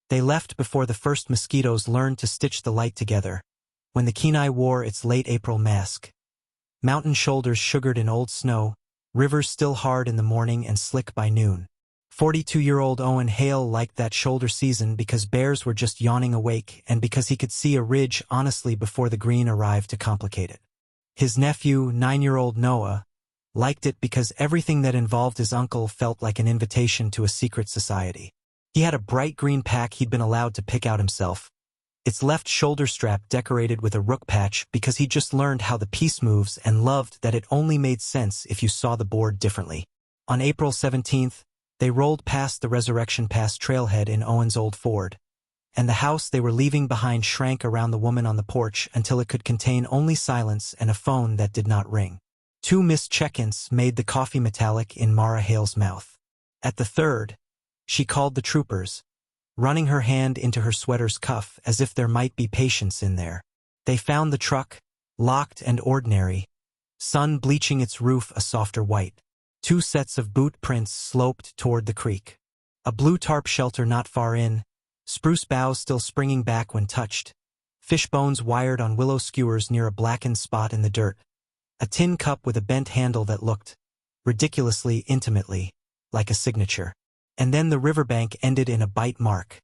They left before the first mosquitoes learned to stitch the light together, when the Kenai wore its late April mask. Mountain shoulders sugared in old snow, rivers still hard in the morning and slick by noon. 42-year-old Owen Hale liked that shoulder season because bears were just yawning awake and because he could see a ridge honestly before the green arrived to complicate it. His nephew, 9-year-old Noah, liked it because everything that involved his uncle felt like an invitation to a secret society. He had a bright green pack he'd been allowed to pick out himself, its left shoulder strap decorated with a rook patch because he just learned how the piece moves and loved that it only made sense if you saw the board differently. On April 17th, they rolled past the Resurrection Pass trailhead in Owen's old Ford, and the house they were leaving behind shrank around the woman on the porch until it could contain only silence and a phone that did not ring. 2 missed check-ins made the coffee metallic in Mara Hale's mouth. At the third, she called the troopers, running her hand into her sweater's cuff as if there might be patience in there. They found the truck, locked and ordinary, sun bleaching its roof a softer white. 2 sets of boot prints sloped toward the creek. A blue tarp shelter not far in, spruce boughs still springing back when touched, fish bones wired on willow skewers near a blackened spot in the dirt, a tin cup with a bent handle that looked, ridiculously intimately, like a signature. And then the riverbank ended in a bite mark.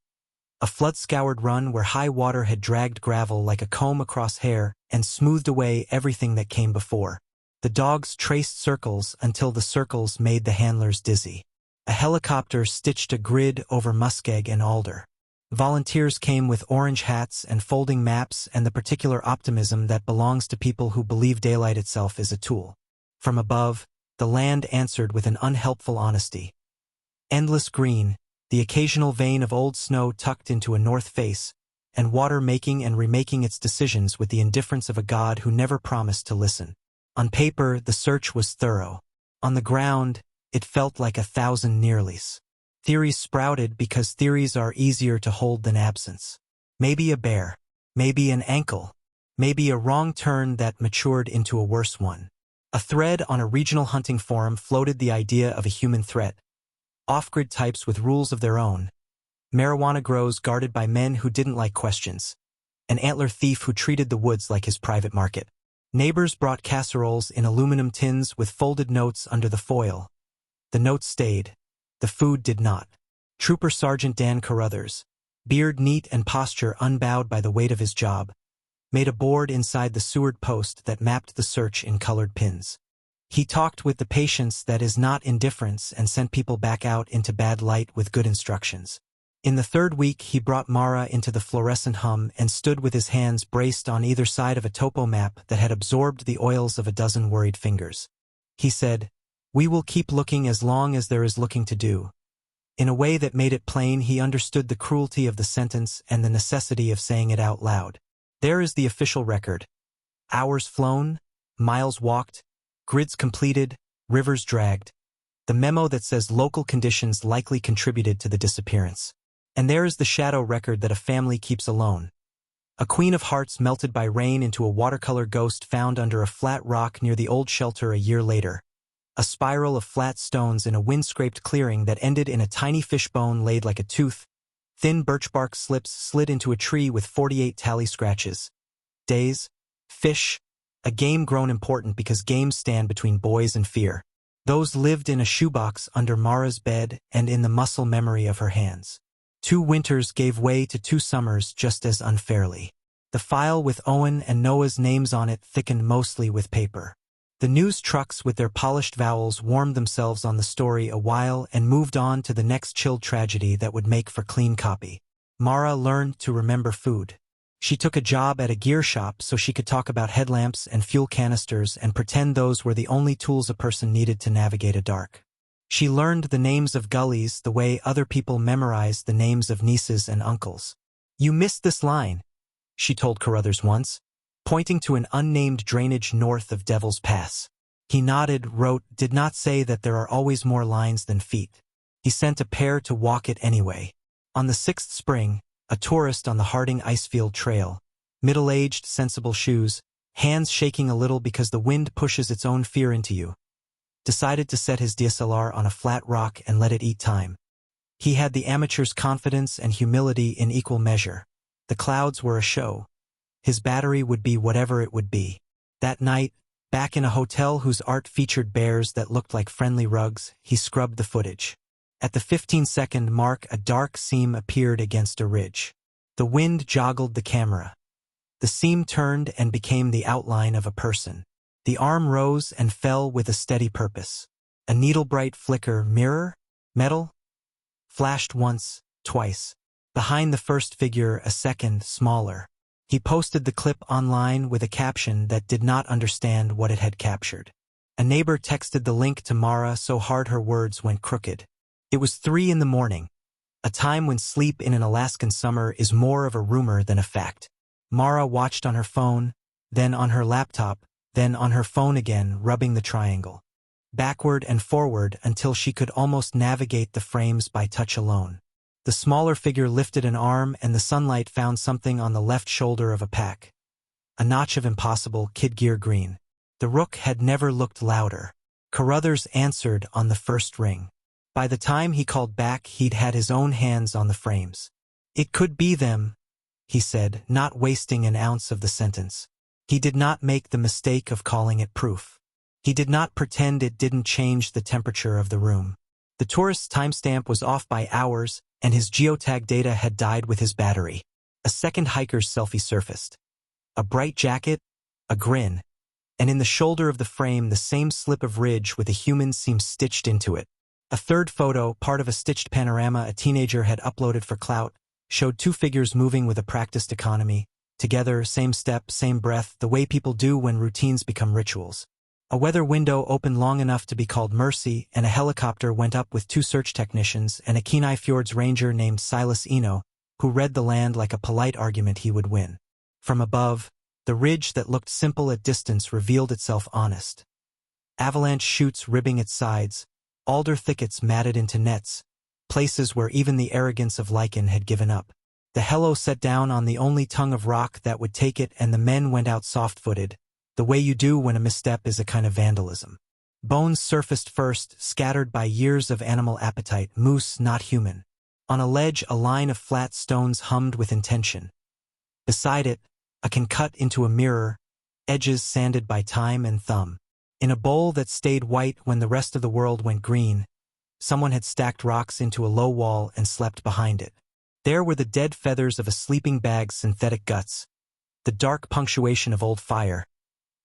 A flood-scoured run where high water had dragged gravel like a comb across hair and smoothed away everything that came before. The dogs traced circles until the circles made the handlers dizzy. A helicopter stitched a grid over muskeg and alder. Volunteers came with orange hats and folding maps and the particular optimism that belongs to people who believe daylight itself is a tool. From above, the land answered with an unhelpful honesty. Endless green, the occasional vein of old snow tucked into a north face, and water making and remaking its decisions with the indifference of a god who never promised to listen. On paper, the search was thorough. On the ground, it felt like 1,000 nearlies. Theories sprouted because theories are easier to hold than absence. Maybe a bear, maybe an ankle, maybe a wrong turn that matured into a worse one. A thread on a regional hunting forum floated the idea of a human threat. Off-grid types with rules of their own. Marijuana grows guarded by men who didn't like questions. An antler thief who treated the woods like his private market. Neighbors brought casseroles in aluminum tins with folded notes under the foil. The notes stayed. The food did not. Trooper Sergeant Dan Carruthers, beard neat and posture unbowed by the weight of his job, made a board inside the Seward post that mapped the search in colored pins. He talked with the patience that is not indifference and sent people back out into bad light with good instructions. In the third week, he brought Mara into the fluorescent hum and stood with his hands braced on either side of a topo map that had absorbed the oils of a dozen worried fingers. He said, "We will keep looking as long as there is looking to do." In a way that made it plain he understood the cruelty of the sentence and the necessity of saying it out loud. There is the official record. Hours flown, miles walked, grids completed, rivers dragged. The memo that says local conditions likely contributed to the disappearance. And there is the shadow record that a family keeps alone. A queen of hearts melted by rain into a watercolor ghost found under a flat rock near the old shelter a year later. A spiral of flat stones in a wind-scraped clearing that ended in a tiny fishbone laid like a tooth. Thin birch bark slips slid into a tree with 48 tally scratches. Days, fish, a game grown important because games stand between boys and fear. Those lived in a shoebox under Mara's bed and in the muscle memory of her hands. 2 winters gave way to 2 summers just as unfairly. The file with Owen and Noah's names on it thickened mostly with paper. The news trucks with their polished vowels warmed themselves on the story a while and moved on to the next chilled tragedy that would make for clean copy. Mara learned to remember food. She took a job at a gear shop so she could talk about headlamps and fuel canisters and pretend those were the only tools a person needed to navigate a dark. She learned the names of gullies the way other people memorized the names of nieces and uncles. "You missed this line," she told Carruthers once, pointing to an unnamed drainage north of Devil's Pass. He nodded, wrote, did not say that there are always more lines than feet. He sent a pair to walk it anyway. On the 6th spring, a tourist on the Harding Icefield Trail, middle-aged, sensible shoes, hands shaking a little because the wind pushes its own fear into you, decided to set his DSLR on a flat rock and let it eat time. He had the amateur's confidence and humility in equal measure. The clouds were a show. His battery would be whatever it would be. That night, back in a hotel whose art featured bears that looked like friendly rugs, he scrubbed the footage. At the 15-second mark, a dark seam appeared against a ridge. The wind joggled the camera. The seam turned and became the outline of a person. The arm rose and fell with a steady purpose. A needle-bright flicker, mirror? Metal? Flashed once, twice. Behind the first figure, a second, smaller. He posted the clip online with a caption that did not understand what it had captured. A neighbor texted the link to Mara so hard her words went crooked. It was 3 a.m, a time when sleep in an Alaskan summer is more of a rumor than a fact. Mara watched on her phone, then on her laptop, then on her phone again, rubbing the triangle. Backward and forward until she could almost navigate the frames by touch alone. The smaller figure lifted an arm and the sunlight found something on the left shoulder of a pack. A notch of impossible kid gear green. The rook had never looked louder. Carruthers answered on the first ring. By the time he called back, he'd had his own hands on the frames. "It could be them," he said, not wasting an ounce of the sentence. He did not make the mistake of calling it proof. He did not pretend it didn't change the temperature of the room. The tourist's timestamp was off by hours, and his geotag data had died with his battery. A second hiker's selfie surfaced. A bright jacket, a grin, and in the shoulder of the frame the same slip of ridge with a human seam stitched into it. A third photo, part of a stitched panorama a teenager had uploaded for clout, showed 2 figures moving with a practiced economy. Together, same step, same breath, the way people do when routines become rituals. A weather window opened long enough to be called mercy, and a helicopter went up with 2 search technicians and a Kenai Fjords ranger named Silas Eno, who read the land like a polite argument he would win. From above, the ridge that looked simple at distance revealed itself honest. Avalanche chutes ribbing its sides, alder thickets matted into nets, places where even the arrogance of lichen had given up. The hello set down on the only tongue of rock that would take it, and the men went out soft-footed, the way you do when a misstep is a kind of vandalism. Bones surfaced first, scattered by years of animal appetite, moose, not human. On a ledge, a line of flat stones hummed with intention. Beside it, a can cut into a mirror, edges sanded by time and thumb. In a bowl that stayed white when the rest of the world went green, someone had stacked rocks into a low wall and slept behind it. There were the dead feathers of a sleeping bag's synthetic guts, the dark punctuation of old fire,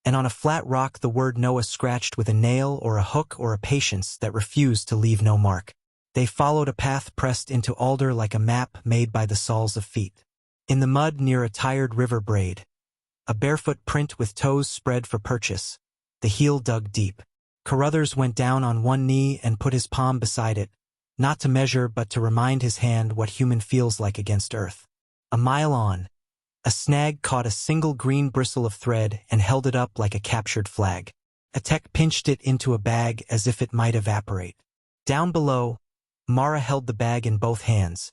and on a flat rock the word Noah scratched with a nail or a hook or a patience that refused to leave no mark. They followed a path pressed into alder like a map made by the soles of feet. In the mud near a tired river braid, a barefoot print with toes spread for purchase, the heel dug deep. Carruthers went down on one knee and put his palm beside it, not to measure but to remind his hand what human feels like against earth. A mile on, a snag caught a single green bristle of thread and held it up like a captured flag. A tech pinched it into a bag as if it might evaporate. Down below, Mara held the bag in both hands,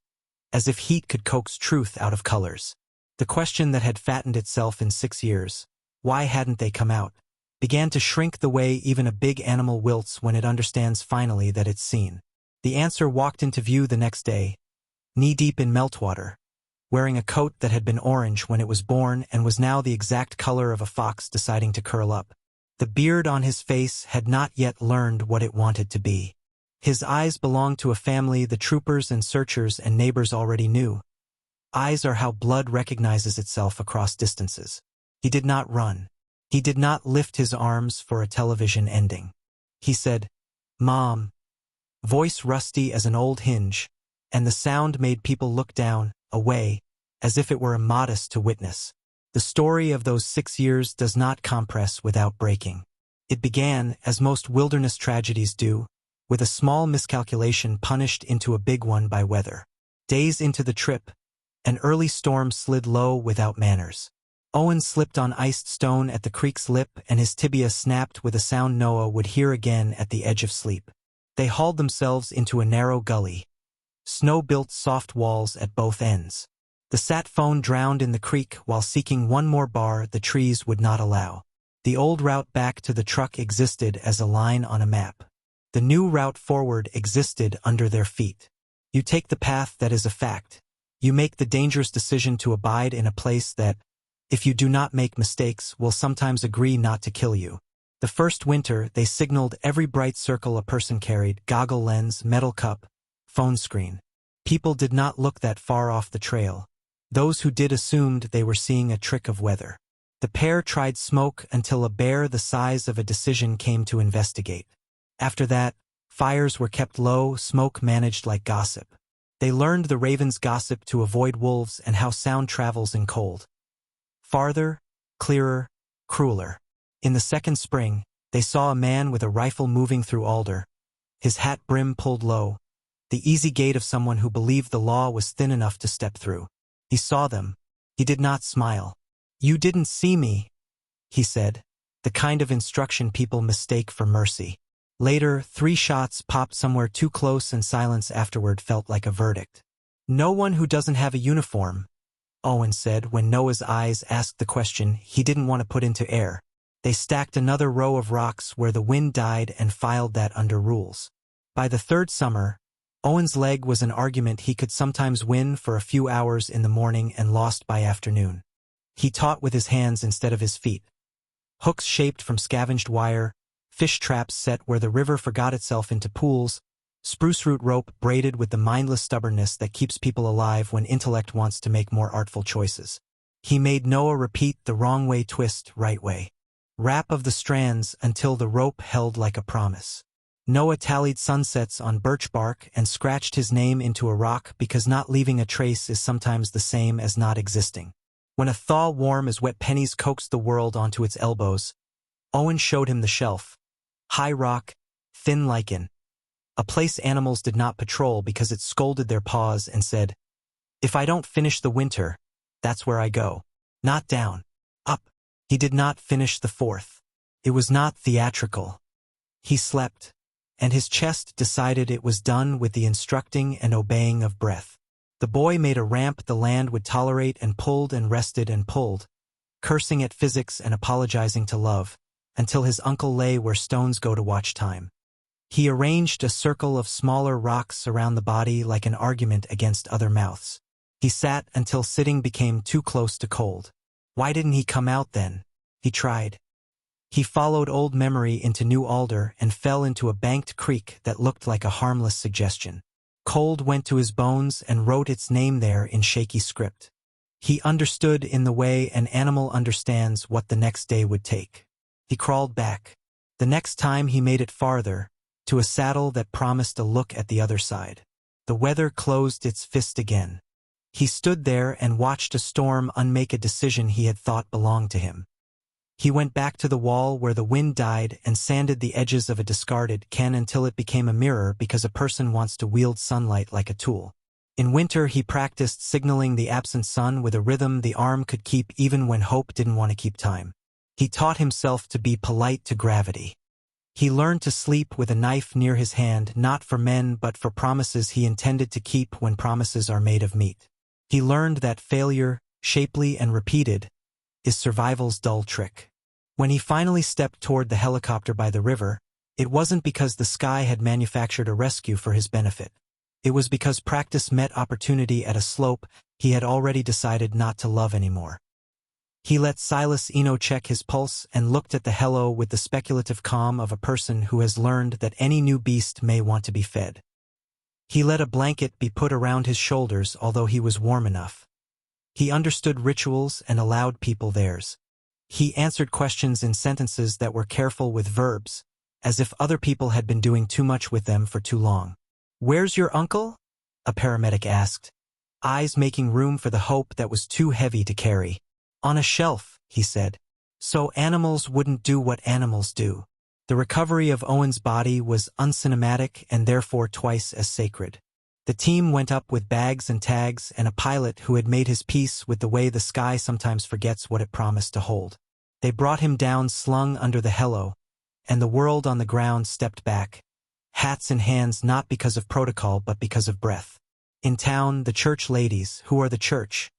as if heat could coax truth out of colors. The question that had fattened itself in 6 years, why hadn't they come out, began to shrink the way even a big animal wilts when it understands finally that it's seen. The answer walked into view the next day, knee-deep in meltwater, wearing a coat that had been orange when it was born and was now the exact color of a fox deciding to curl up. The beard on his face had not yet learned what it wanted to be. His eyes belonged to a family the troopers and searchers and neighbors already knew. Eyes are how blood recognizes itself across distances. He did not run. He did not lift his arms for a television ending. He said, "Mom," voice rusty as an old hinge, and the sound made people look down, away, as if it were immodest to witness. The story of those 6 years does not compress without breaking. It began, as most wilderness tragedies do, with a small miscalculation punished into a big one by weather. Days into the trip, an early storm slid low without manners. Owen slipped on iced stone at the creek's lip and his tibia snapped with a sound Noah would hear again at the edge of sleep. They hauled themselves into a narrow gully. Snow built soft walls at both ends. The sat phone drowned in the creek while seeking one more bar the trees would not allow. The old route back to the truck existed as a line on a map. The new route forward existed under their feet. You take the path that is a fact. You make the dangerous decision to abide in a place that, if you do not make mistakes, will sometimes agree not to kill you. The first winter, they signaled every bright circle a person carried: goggle lens, metal cup, phone screen. People did not look that far off the trail. Those who did assumed they were seeing a trick of weather. The pair tried smoke until a bear the size of a decision came to investigate. After that, fires were kept low, smoke managed like gossip. They learned the ravens gossip to avoid wolves and how sound travels in cold. Farther, clearer, crueler. In the second spring, they saw a man with a rifle moving through alder, his hat brim pulled low, the easy gait of someone who believed the law was thin enough to step through. He saw them. He did not smile. "You didn't see me," he said, the kind of instruction people mistake for mercy. Later, 3 shots popped somewhere too close, and silence afterward felt like a verdict. "No one who doesn't have a uniform," Owen said when Noah's eyes asked the question he didn't want to put into air. They stacked another row of rocks where the wind died and filed that under rules. By the third summer, Owen's leg was an argument he could sometimes win for a few hours in the morning and lost by afternoon. He taught with his hands instead of his feet. Hooks shaped from scavenged wire, fish traps set where the river forgot itself into pools, spruce root rope braided with the mindless stubbornness that keeps people alive when intellect wants to make more artful choices. He made Noah repeat the wrong way twist, right way. Wrap of the strands until the rope held like a promise. Noah tallied sunsets on birch bark and scratched his name into a rock because not leaving a trace is sometimes the same as not existing. When a thaw warm as wet pennies coaxed the world onto its elbows, Owen showed him the shelf. High rock, thin lichen. A place animals did not patrol because it scolded their paws and said, "If I don't finish the winter, that's where I go. Not down. Up." He did not finish the 4th. It was not theatrical. He slept, and his chest decided it was done with the instructing and obeying of breath. The boy made a ramp the land would tolerate and pulled and rested and pulled, cursing at physics and apologizing to love, until his uncle lay where stones go to watch time. He arranged a circle of smaller rocks around the body like an argument against other mouths. He sat until sitting became too close to cold. Why didn't he come out then? He tried. He followed old memory into new alder and fell into a banked creek that looked like a harmless suggestion. Cold went to his bones and wrote its name there in shaky script. He understood in the way an animal understands what the next day would take. He crawled back. The next time he made it farther, to a saddle that promised a look at the other side. The weather closed its fist again. He stood there and watched a storm unmake a decision he had thought belonged to him. He went back to the wall where the wind died and sanded the edges of a discarded can until it became a mirror because a person wants to wield sunlight like a tool. In winter he practiced signaling the absent sun with a rhythm the arm could keep even when hope didn't want to keep time. He taught himself to be polite to gravity. He learned to sleep with a knife near his hand, not for men but for promises he intended to keep when promises are made of meat. He learned that failure, shapely and repeated, is survival's dull trick. When he finally stepped toward the helicopter by the river, it wasn't because the sky had manufactured a rescue for his benefit. It was because practice met opportunity at a slope he had already decided not to love anymore. He let Silas Eno check his pulse and looked at the hello with the speculative calm of a person who has learned that any new beast may want to be fed. He let a blanket be put around his shoulders although he was warm enough. He understood rituals and allowed people theirs. He answered questions in sentences that were careful with verbs, as if other people had been doing too much with them for too long. "Where's your uncle?" a paramedic asked, eyes making room for the hope that was too heavy to carry. "On a shelf," he said. "So animals wouldn't do what animals do." The recovery of Owen's body was uncinematic and therefore twice as sacred. The team went up with bags and tags and a pilot who had made his peace with the way the sky sometimes forgets what it promised to hold. They brought him down slung under the hello, and the world on the ground stepped back, hats in hands not because of protocol but because of breath. In town, the church ladies, who are the church,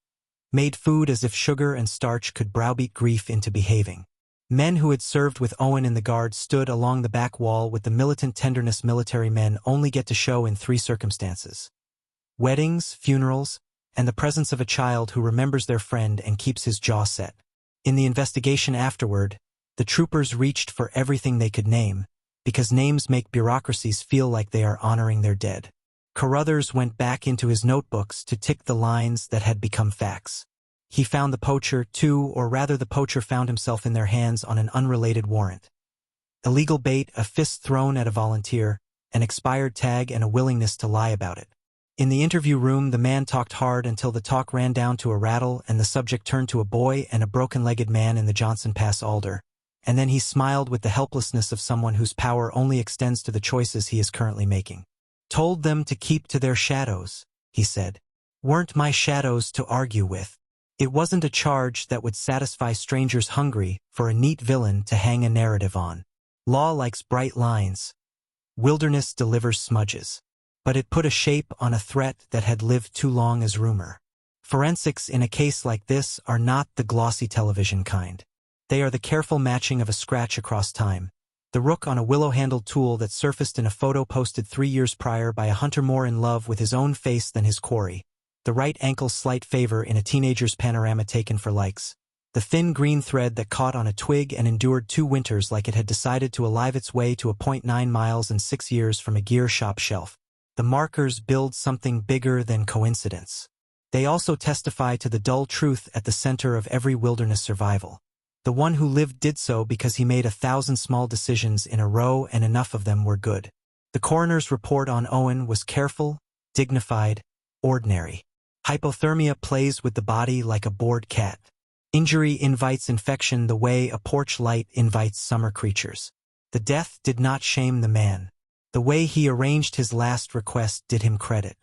made food as if sugar and starch could browbeat grief into behaving. Men who had served with Owen in the guard stood along the back wall with the militant tenderness military men only get to show in 3 circumstances: weddings, funerals, and the presence of a child who remembers their friend and keeps his jaw set. In the investigation afterward, the troopers reached for everything they could name, because names make bureaucracies feel like they are honoring their dead. Carruthers went back into his notebooks to tick the lines that had become facts. He found the poacher, too, or rather the poacher found himself in their hands on an unrelated warrant. Illegal bait, a fist thrown at a volunteer, an expired tag, and a willingness to lie about it. In the interview room, the man talked hard until the talk ran down to a rattle and the subject turned to a boy and a broken-legged man in the Johnson Pass Alder, and then he smiled with the helplessness of someone whose power only extends to the choices he is currently making. "Told them to keep to their shadows," he said. "Weren't my shadows to argue with." It wasn't a charge that would satisfy strangers hungry for a neat villain to hang a narrative on. Law likes bright lines. Wilderness delivers smudges. But it put a shape on a threat that had lived too long as rumor. Forensics in a case like this are not the glossy television kind. They are the careful matching of a scratch across time, the rook on a willow-handled tool that surfaced in a photo posted 3 years prior by a hunter more in love with his own face than his quarry, the right ankle's slight favor in a teenager's panorama taken for likes, the thin green thread that caught on a twig and endured 2 winters like it had decided to alive its way to a 0.9 miles and 6 years from a gear shop shelf. The markers build something bigger than coincidence. They also testify to the dull truth at the center of every wilderness survival. The one who lived did so because he made 1,000 small decisions in a row and enough of them were good. The coroner's report on Owen was careful, dignified, ordinary. Hypothermia plays with the body like a bored cat. Injury invites infection the way a porch light invites summer creatures. The death did not shame the man. The way he arranged his last request did him credit.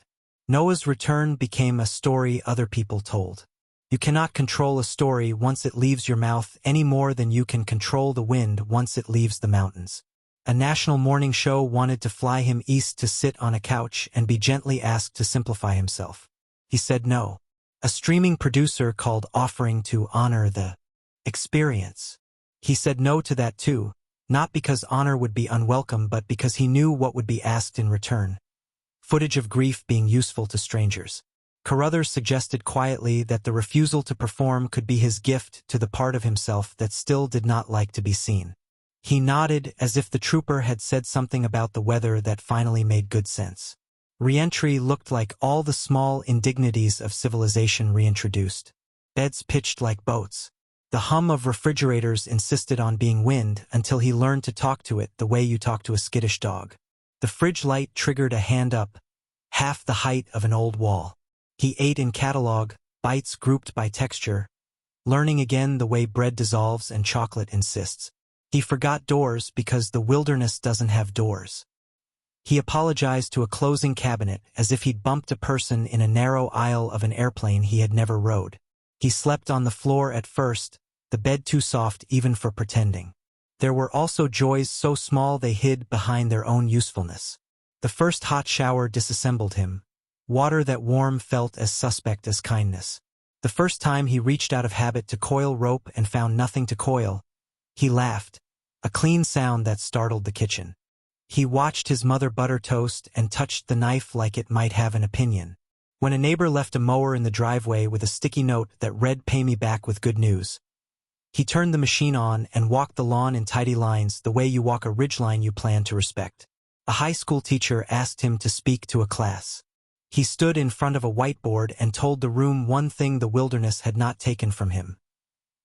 Noah's return became a story other people told. You cannot control a story once it leaves your mouth any more than you can control the wind once it leaves the mountains. A national morning show wanted to fly him east to sit on a couch and be gently asked to simplify himself. He said no. A streaming producer called offering to honor the experience. He said no to that too. Not because honor would be unwelcome but because he knew what would be asked in return. Footage of grief being useful to strangers. Carruthers suggested quietly that the refusal to perform could be his gift to the part of himself that still did not like to be seen. He nodded as if the trooper had said something about the weather that finally made good sense. Re-entry looked like all the small indignities of civilization reintroduced. Beds pitched like boats. The hum of refrigerators insisted on being wind until he learned to talk to it the way you talk to a skittish dog. The fridge light triggered a hand up, half the height of an old wall. He ate in catalog, bites grouped by texture, learning again the way bread dissolves and chocolate insists. He forgot doors because the wilderness doesn't have doors. He apologized to a closing cabinet as if he'd bumped a person in a narrow aisle of an airplane he had never rode. He slept on the floor at first, the bed too soft even for pretending. There were also joys so small they hid behind their own usefulness. The first hot shower disassembled him. Water that warm felt as suspect as kindness. The first time he reached out of habit to coil rope and found nothing to coil, he laughed, a clean sound that startled the kitchen. He watched his mother butter toast and touched the knife like it might have an opinion. When a neighbor left a mower in the driveway with a sticky note that read "Pay me back with good news," he turned the machine on and walked the lawn in tidy lines the way you walk a ridgeline you plan to respect. A high school teacher asked him to speak to a class. He stood in front of a whiteboard and told the room one thing the wilderness had not taken from him: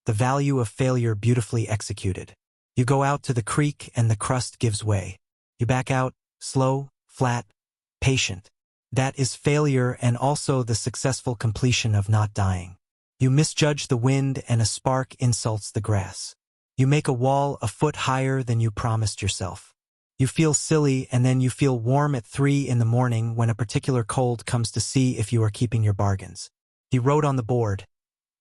the value of failure beautifully executed. You go out to the creek and the crust gives way. You back out, slow, flat, patient. That is failure and also the successful completion of not dying. You misjudge the wind and a spark insults the grass. You make a wall a foot higher than you promised yourself. You feel silly and then you feel warm at 3 in the morning when a particular cold comes to see if you are keeping your bargains. He wrote on the board,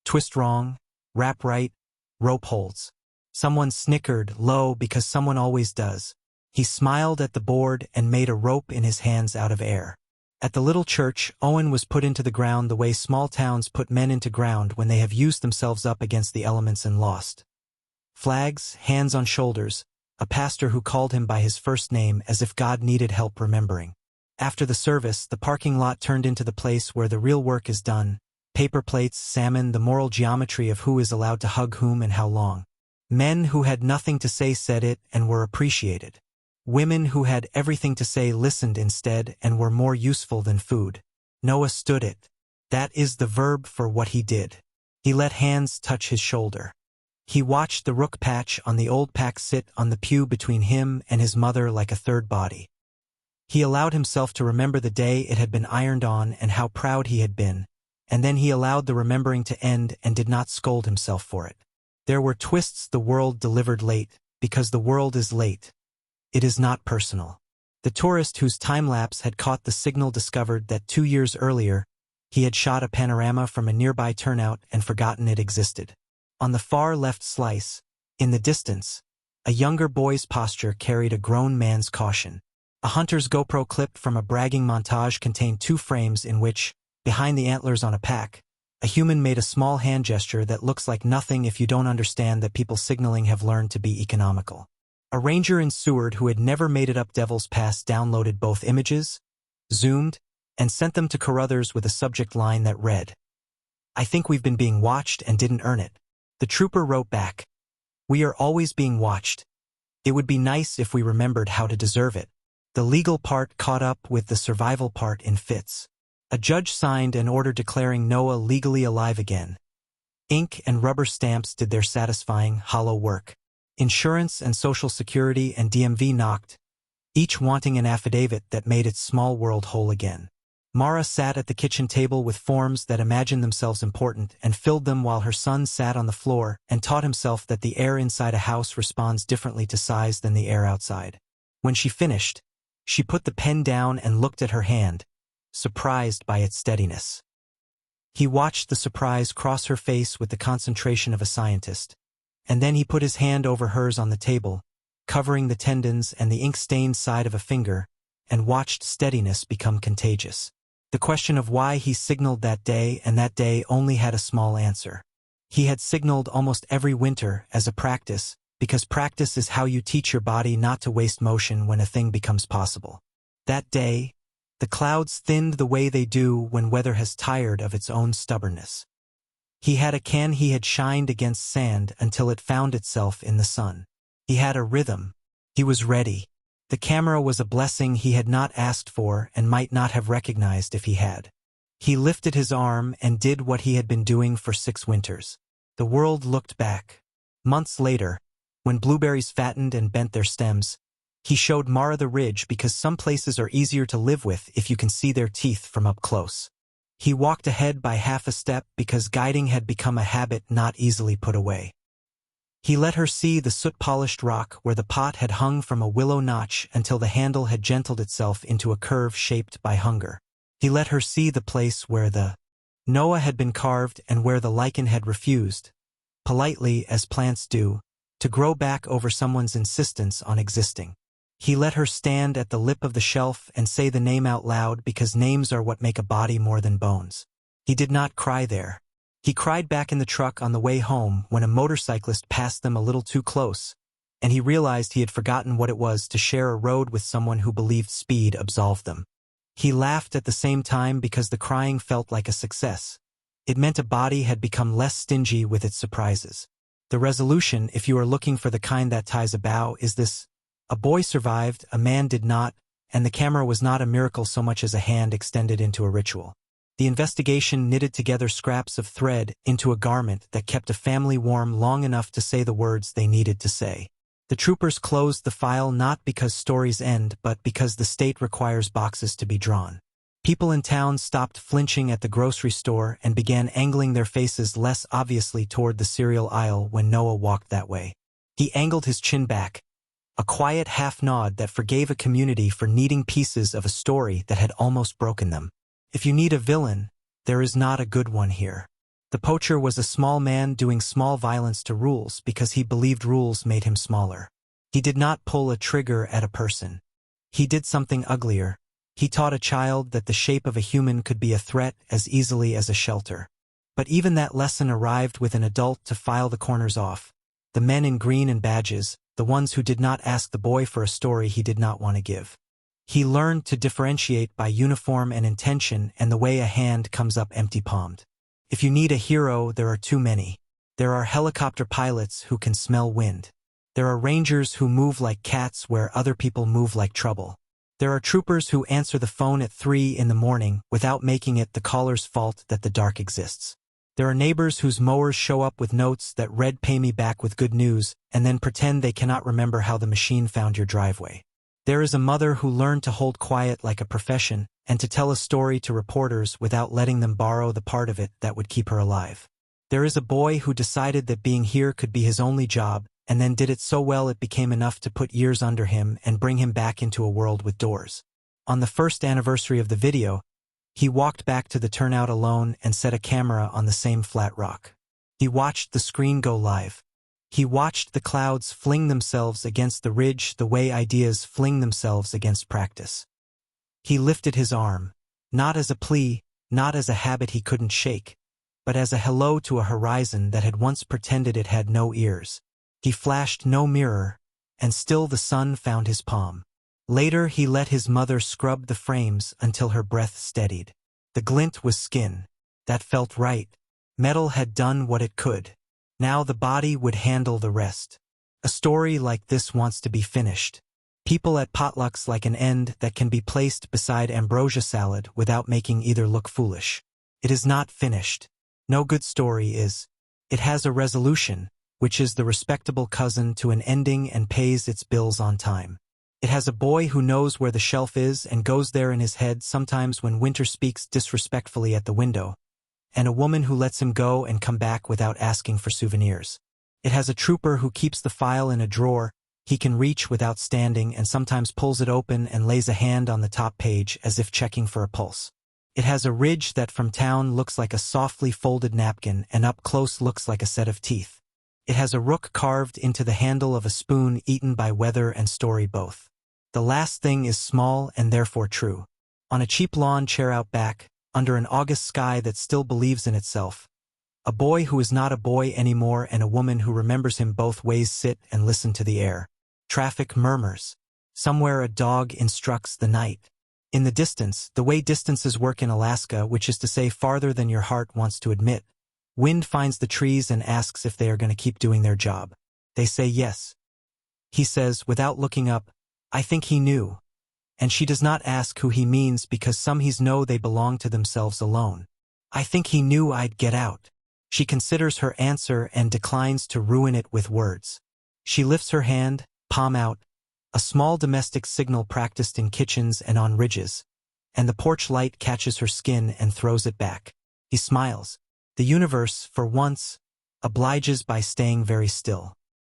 twist wrong, wrap right, rope holds. Someone snickered low because someone always does. He smiled at the board and made a rope in his hands out of air. At the little church, Owen was put into the ground the way small towns put men into ground when they have used themselves up against the elements and lost. Flags, hands on shoulders, a pastor who called him by his first name as if God needed help remembering. After the service, the parking lot turned into the place where the real work is done. Paper plates, salmon, the moral geometry of who is allowed to hug whom and how long. Men who had nothing to say said it and were appreciated. Women who had everything to say listened instead and were more useful than food. Noah stood it. That is the verb for what he did. He let hands touch his shoulder. He watched the rook patch on the old pack sit on the pew between him and his mother like a third body. He allowed himself to remember the day it had been ironed on and how proud he had been, and then he allowed the remembering to end and did not scold himself for it. There were twists the world delivered late, because the world is late. It is not personal. The tourist whose time-lapse had caught the signal discovered that 2 years earlier, he had shot a panorama from a nearby turnout and forgotten it existed. On the far left slice, in the distance, a younger boy's posture carried a grown man's caution. A hunter's GoPro clip from a bragging montage contained 2 frames in which, behind the antlers on a pack, a human made a small hand gesture that looks like nothing if you don't understand that people signaling have learned to be economical. A ranger in Seward who had never made it up Devil's Pass downloaded both images, zoomed, and sent them to Carruthers with a subject line that read, "I think we've been being watched and didn't earn it." The trooper wrote back, "We are always being watched. It would be nice if we remembered how to deserve it." The legal part caught up with the survival part in fits. A judge signed an order declaring Noah legally alive again. Ink and rubber stamps did their satisfying, hollow work. Insurance and Social Security and DMV knocked, each wanting an affidavit that made its small world whole again. Mara sat at the kitchen table with forms that imagined themselves important and filled them while her son sat on the floor and taught himself that the air inside a house responds differently to size than the air outside. When she finished, she put the pen down and looked at her hand, surprised by its steadiness. He watched the surprise cross her face with the concentration of a scientist, and then he put his hand over hers on the table, covering the tendons and the ink-stained side of a finger, and watched steadiness become contagious. The question of why he signaled that day and that day only had a small answer. He had signaled almost every winter as a practice, because practice is how you teach your body not to waste motion when a thing becomes possible. That day, the clouds thinned the way they do when weather has tired of its own stubbornness. He had a can he had shined against sand until it found itself in the sun. He had a rhythm. He was ready. The camera was a blessing he had not asked for and might not have recognized if he had. He lifted his arm and did what he had been doing for 6 winters. The world looked back. Months later, when blueberries fattened and bent their stems, he showed Mara the ridge because some places are easier to live with if you can see their teeth from up close. He walked ahead by half a step because guiding had become a habit not easily put away. He let her see the soot-polished rock where the pot had hung from a willow notch until the handle had gentled itself into a curve shaped by hunger. He let her see the place where the Noah had been carved and where the lichen had refused, politely as plants do, to grow back over someone's insistence on existing. He let her stand at the lip of the shelf and say the name out loud because names are what make a body more than bones. He did not cry there. He cried back in the truck on the way home when a motorcyclist passed them a little too close, and he realized he had forgotten what it was to share a road with someone who believed speed absolved them. He laughed at the same time because the crying felt like a success. It meant a body had become less stingy with its surprises. The resolution, if you are looking for the kind that ties a bow, is this: a boy survived, a man did not, and the camera was not a miracle so much as a hand extended into a ritual. The investigation knitted together scraps of thread into a garment that kept a family warm long enough to say the words they needed to say. The troopers closed the file not because stories end but because the state requires boxes to be drawn. People in town stopped flinching at the grocery store and began angling their faces less obviously toward the cereal aisle when Noah walked that way. He angled his chin back, a quiet half-nod that forgave a community for needing pieces of a story that had almost broken them. If you need a villain, there is not a good one here. The poacher was a small man doing small violence to rules because he believed rules made him smaller. He did not pull a trigger at a person. He did something uglier. He taught a child that the shape of a human could be a threat as easily as a shelter. But even that lesson arrived with an adult to file the corners off. The men in green and badges, the ones who did not ask the boy for a story he did not want to give. He learned to differentiate by uniform and intention and the way a hand comes up empty-palmed. If you need a hero, there are too many. There are helicopter pilots who can smell wind. There are rangers who move like cats where other people move like trouble. There are troopers who answer the phone at 3 in the morning without making it the caller's fault that the dark exists. There are neighbors whose mowers show up with notes that read "Pay me back with good news" and then pretend they cannot remember how the machine found your driveway. There is a mother who learned to hold quiet like a profession and to tell a story to reporters without letting them borrow the part of it that would keep her alive. There is a boy who decided that being here could be his only job and then did it so well it became enough to put years under him and bring him back into a world with doors. On the first anniversary of the video, he walked back to the turnout alone and set a camera on the same flat rock. He watched the screen go live. He watched the clouds fling themselves against the ridge the way ideas fling themselves against practice. He lifted his arm, not as a plea, not as a habit he couldn't shake, but as a hello to a horizon that had once pretended it had no ears. He flashed no mirror, and still the sun found his palm. Later he let his mother scrub the frames until her breath steadied. The glint was skin. That felt right. Metal had done what it could. Now the body would handle the rest. A story like this wants to be finished. People at potlucks like an end that can be placed beside ambrosia salad without making either look foolish. It is not finished. No good story is. It has a resolution, which is the respectable cousin to an ending and pays its bills on time. It has a boy who knows where the shelf is and goes there in his head sometimes when winter speaks disrespectfully at the window, and a woman who lets him go and come back without asking for souvenirs. It has a trooper who keeps the file in a drawer he can reach without standing and sometimes pulls it open and lays a hand on the top page as if checking for a pulse. It has a ridge that from town looks like a softly folded napkin and up close looks like a set of teeth. It has a rook carved into the handle of a spoon eaten by weather and story both. The last thing is small and therefore true. On a cheap lawn chair out back, under an August sky that still believes in itself, a boy who is not a boy anymore and a woman who remembers him both ways sit and listen to the air. Traffic murmurs. Somewhere a dog instructs the night. In the distance, the way distances work in Alaska, which is to say farther than your heart wants to admit, wind finds the trees and asks if they are going to keep doing their job. They say yes. He says, without looking up, "I think he knew." And she does not ask who he means because some he's know they belong to themselves alone. "I think he knew I'd get out." She considers her answer and declines to ruin it with words. She lifts her hand, palm out, a small domestic signal practiced in kitchens and on ridges, and the porch light catches her skin and throws it back. He smiles. The universe, for once, obliges by staying very still.